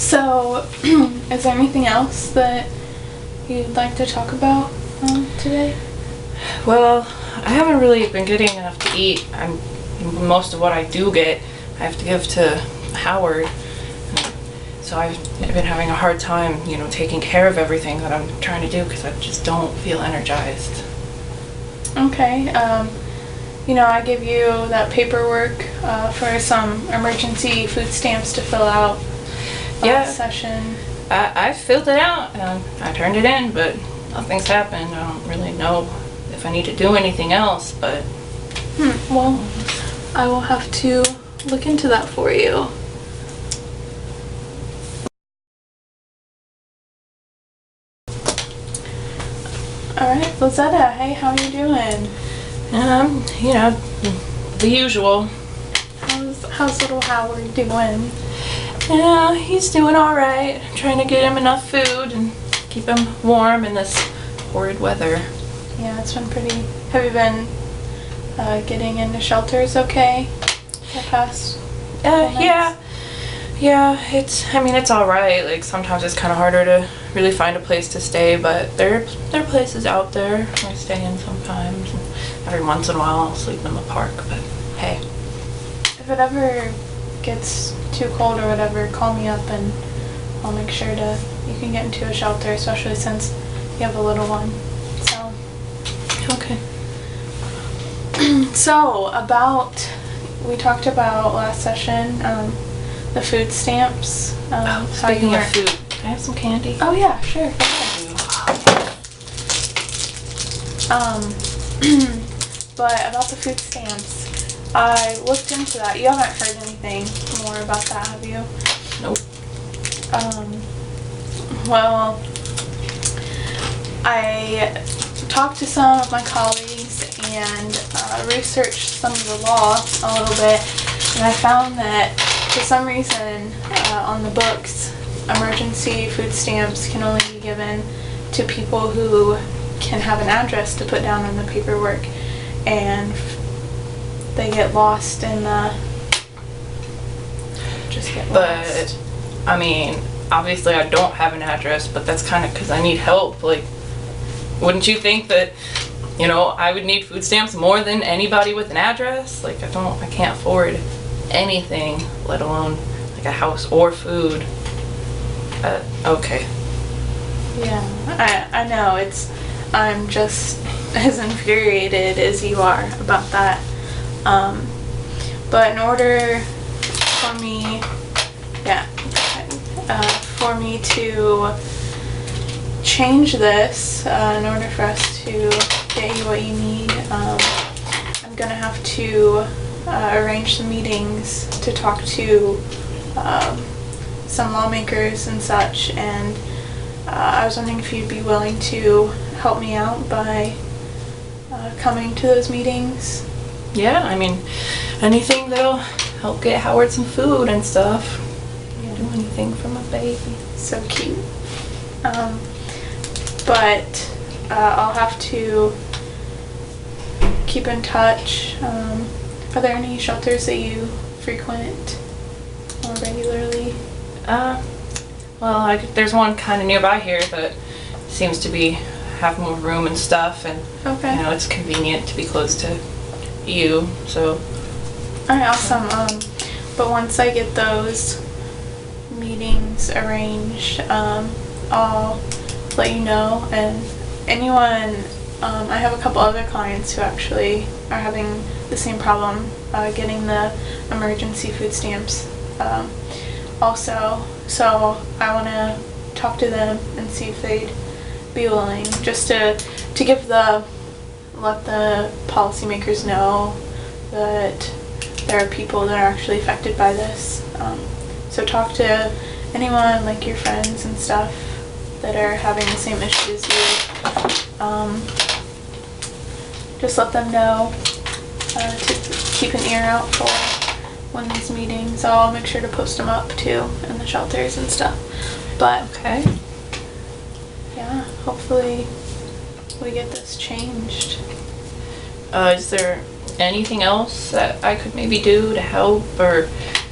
So, is there anything else that you'd like to talk about today? Well, I haven't really been getting enough to eat. Most of what I do get, I have to give to Howard. So I've been having a hard time, taking care of everything that I'm trying to do because I just don't feel energized. Okay. I give you that paperwork for some emergency food stamps to fill out last session. I filled it out and I turned it in, but nothing's happened. I don't really know if I need to do anything else, but... Well, I will have to look into that for you. Alright, Lizetta, hey, how are you doing? The usual. How's little Howard doing? Yeah, he's doing alright. Trying to get him enough food and keep him warm in this horrid weather. Yeah, it's been pretty... Have you been getting into shelters okay the past Yeah, it's alright. Like, sometimes it's kind of harder to really find a place to stay, but there are places out there I stay in sometimes. And every once in a while I'll sleep in the park, but hey. If it ever gets too cold or whatever, call me up and I'll make sure you can get into a shelter, especially since you have a little one. So. Okay. So, we talked about last session, the food stamps. Speaking of food, can I have some candy? Oh yeah, sure. But about the food stamps, I looked into that. You haven't heard anything more about that, have you? Nope. Well, I talked to some of my colleagues and researched some of the law a little bit, and I found that for some reason on the books, emergency food stamps can only be given to people who can have an address to put down on the paperwork, and they get lost in the... Just get lost. But, I mean, obviously I don't have an address, but that's kind of because I need help. Like, wouldn't you think that, I would need food stamps more than anybody with an address? Like, I can't afford anything, let alone like a house or food. Okay. Yeah, I know, I'm just as infuriated as you are about that. But in order for me, for me to change this, in order for us to get you what you need, I'm gonna have to arrange some meetings to talk to some lawmakers and such, and I was wondering if you'd be willing to help me out by coming to those meetings. Yeah, I mean, anything that'll help get Howard some food and stuff. Do anything for my baby. So cute. But I'll have to keep in touch. Are there any shelters that you frequent more regularly? Well, there's one kind of nearby here that seems to have more room and stuff, and it's convenient to be close to you. So. Alright, awesome. But once I get those meetings arranged, I'll let you know. And anyone, I have a couple other clients who actually are having the same problem getting the emergency food stamps also. So I want to talk to them and see if they'd be willing, just to let the policymakers know that there are people that are actually affected by this. So talk to anyone, like your friends and stuff, that are having the same issues as you. Just let them know to keep an ear out for when these meetings. I'll make sure to post them up too in the shelters and stuff. But okay. Yeah, hopefully we get this changed. Is there anything else that I could be do to help? Or,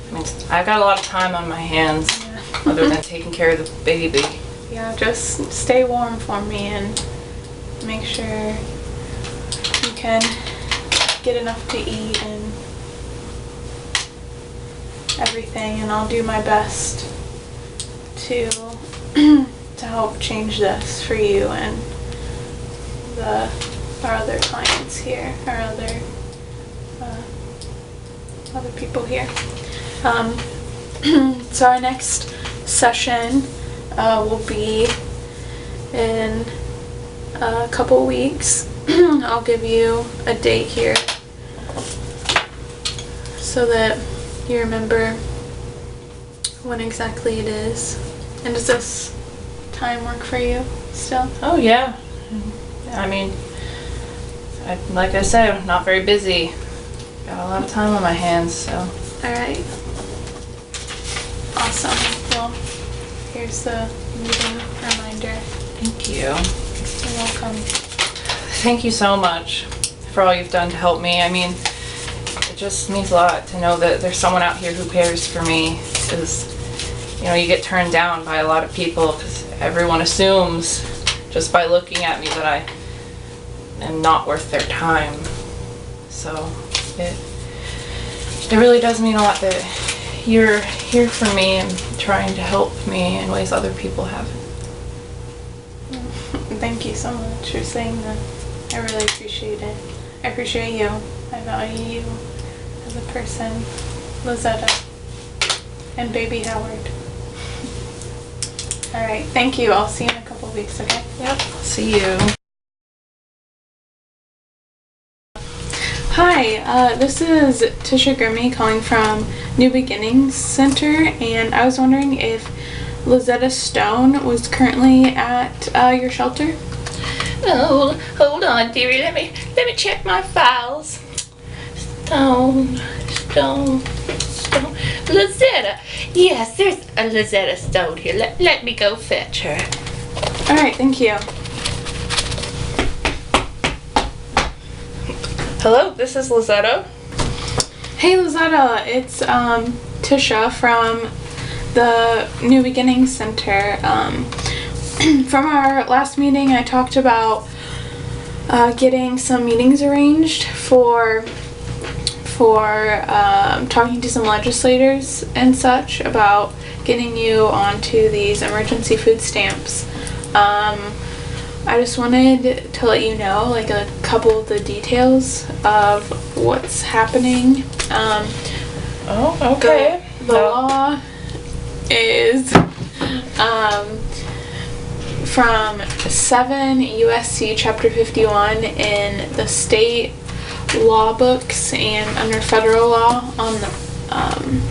I mean, I've got a lot of time on my hands. Yeah. other than taking care of the baby. Yeah, just stay warm for me and make sure you can get enough to eat and everything, and I'll do my best to to help change this for you and our other clients here, our other people here. So our next session will be in a couple weeks. I'll give you a date here so that you remember when exactly it is. And does this time work for you still? Oh yeah. I mean, like I said, I'm not very busy. Got a lot of time on my hands, so. Alright. Awesome. Well, here's the meeting reminder. Thank you. You're welcome. Thank you so much for all you've done to help me. I mean, it just means a lot to know that there's someone out here who cares for me, because, you know, you get turned down by a lot of people because everyone assumes just by looking at me that I am not worth their time. So it really does mean a lot that you're here for me and trying to help me in ways other people haven't. Thank you so much for saying that. I really appreciate it. I appreciate you. I value you as a person. Lizetta and baby Howard. Alright, thank you. I'll see you in a couple of weeks, okay? Yep. See you. Hi, this is Tisha Grimmy calling from New Beginnings Center, and I was wondering if Lizetta Stone was currently at your shelter. Oh, hold on, dearie. Let me check my files. Stone. Lizetta. Yes, there's a Lizetta Stone here. Let me go fetch her. Alright, thank you. Hello, this is Lizetta. Hey Lizetta, it's Tisha from the New Beginnings Center. From our last meeting, I talked about getting some meetings arranged for talking to some legislators and such about getting you onto these emergency food stamps. I just wanted to let you know, like, a couple of the details of what's happening. Oh, okay. The law is from 7 USC Chapter 51 in the state law books and under federal law on the,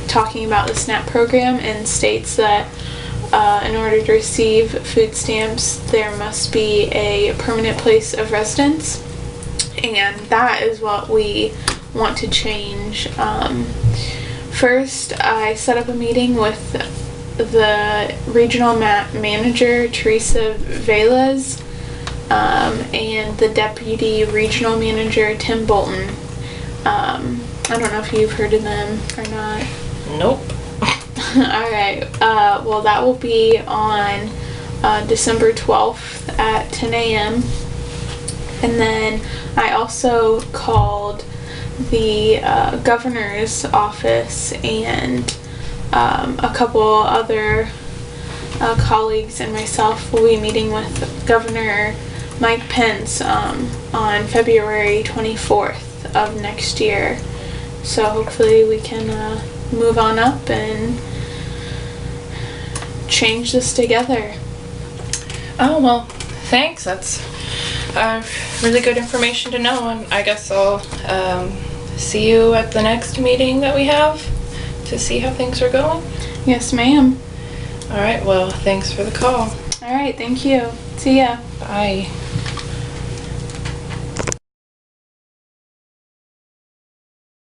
talking about the SNAP program, and states that in order to receive food stamps there must be a permanent place of residence, and that is what we want to change. First, I set up a meeting with the regional manager, Teresa Velez, and the deputy regional manager, Tim Bolton. I don't know if you've heard of them or not. Nope. Alright, well, that will be on December 12th at 10 a.m. And then I also called the governor's office, and a couple other colleagues and myself will be meeting with Governor Mike Pence on February 24th of next year. So hopefully we can move on up and change this together. Oh, well, thanks. That's really good information to know, and I guess I'll see you at the next meeting that we have to see how things are going. Yes, ma'am. All right, well, thanks for the call. Alright, thank you. See ya. Bye.